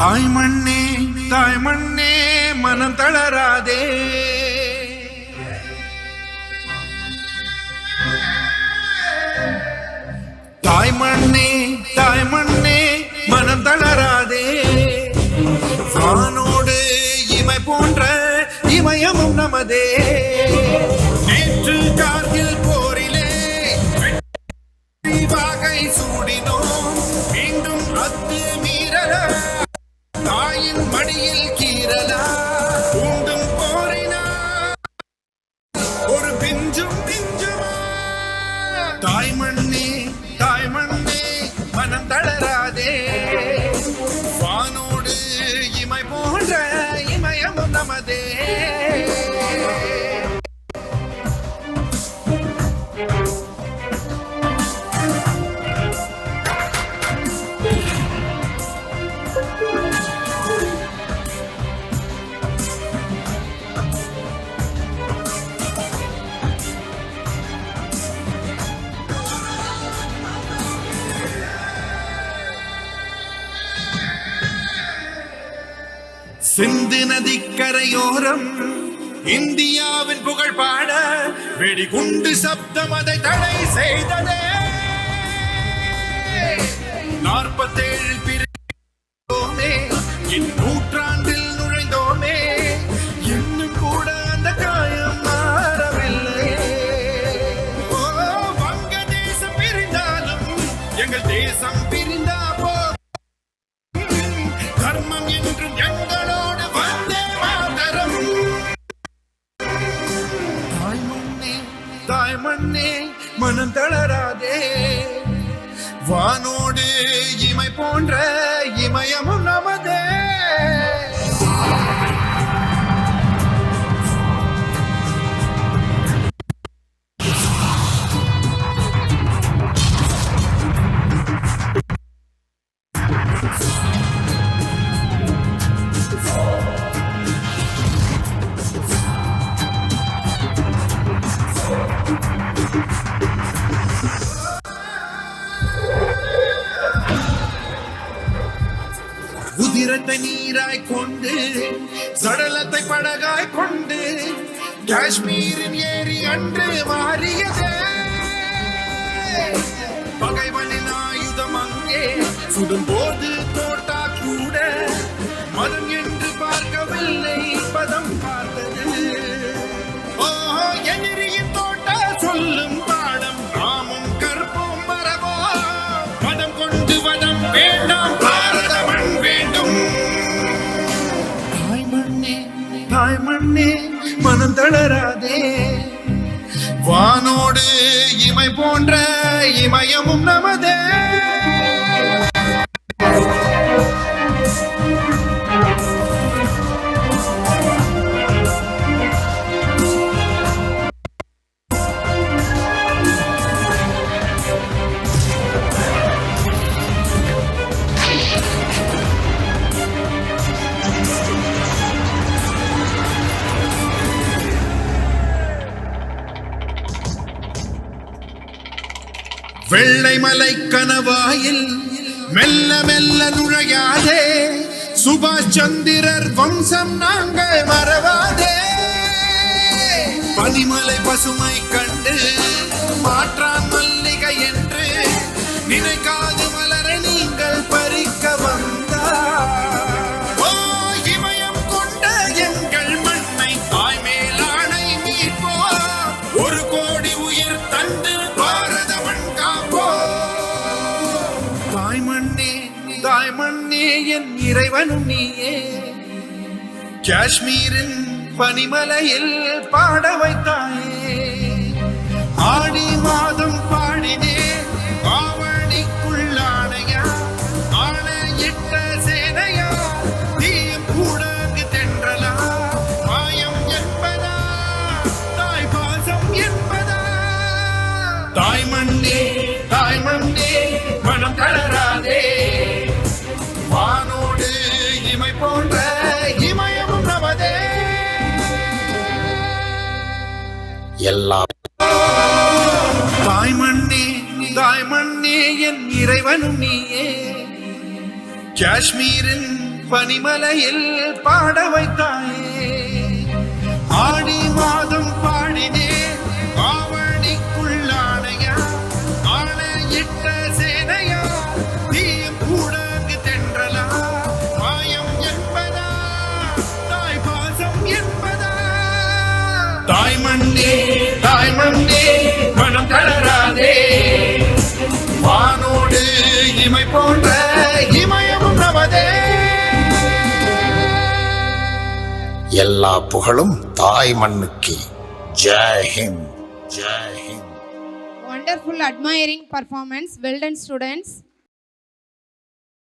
தாய் மண்ணே மனம் தளராதே. தாய் மண்ணே மனம் தளராதே. வானோடு இமை போன்ற இமயமும் நமதே. நேற்று கார்கில் போரிலே வாகை சூடினோம், மீண்டும் அத்து மீறலா தாயின் மடியில் கீறலா உண்டும் போரினா ஒரு பிஞ்சும் பிஞ்சுமா. தாய் மண்ணே மனம் தளராதே. வானோடு இமை போன்ற இமயமும் நமதே. சிந்து நதிக்கரையோரம் இந்தியாவின் புகழ் பாட வெடிகுண்டு சப்தம் அதை தடை செய்ததே. 47 பிரிந்தோமே, இந்நூற்றாண்டில் நுழைந்தோமே, இன்னும் கூட அந்த காயம் மாறவில்லை. வங்க தேசம் பிரிந்தாலும் எங்கள் தேசம் பிரிந்தா போ. தர்மம் என்றும் எங்களோடு வந்தே மாதரம். தாய் மண்ணே மனம் தளராதே. வானோடு இமை போன்ற இமயமும் நமதே. உதிரத்தை நீராய் கொண்டு சடலத்தை படகாய் கொண்டு காஷ்மீரின் ஏரி அன்று மாறியதே. பகைவனின் ஆயுதம் அங்கே சுடும்போது தோட்டா கூட மதம் என்று பார்க்கவில்லை, பதம் பார்த்தது. எதிரியின் தோட்டா சொல்லும் பாடம் நாமும் கற்போம் மரபோ. மதம் கொண்டு வதம் வேண்டாம், பாரதமண் வேண்டும். தாய் மண்ணே மனம் தளராதே. வானோடு இமை போன்ற இமயமும் நமதே. வெள்ளை மலை கனவாயில் மெல்ல மெல்ல நுழையாதே. சுபாஷ் சந்திரர் வம்சம் நாங்கள் மறவாதே. பனிமலை பசுமை கண்டு மாற்றான் மல்லிகை என்று நினைக்காது மலர நீங்கள் பறிக்க வந்தார். இமயம் கொண்ட எங்கள் மண்ணை தாய் மேலானை மீட்போ. ஒரு கோடி உயிர் தந்து தாய் மண்ணே என் இறைவனும் நீயே. காஷ்மீரின் பனிமலையில் பாட வைத்தாயே. ஆடி மாதம் பாடினே ஆவணிக்குள்ளானையா. ஆணையிட்ட சேனையா தீயும் கூட தென்றலா. மாயம் என்பதா தாய் பாசம் என்பதா. தாய் மண்ணே மனம் தளராதே. வானோடு இமை போன்ற இமயமும் நமதே. எல்லாம் தாய் மண்ணே என் இறைவனும் நீயே. காஷ்மீரின் பனிமலையில் பாட வைத்தாயே. ஆடி மாதம் பாடினே ஆவணிக்குள்ளானையா, ஆணையிட்ட சேனையா, தீயம் கூட தென்றலா, மாயம் என்பதா தாய் பாசம் என்பதா. தாய் மண்ணே மனம் தளராதே, வானோடு இமை போன்ற இமயமும் நமதே. எல்லா புகழும் தாய் மண்ணுக்கு. Jai Hind, Jai Hind. Wonderful, admiring performance. Well done, students.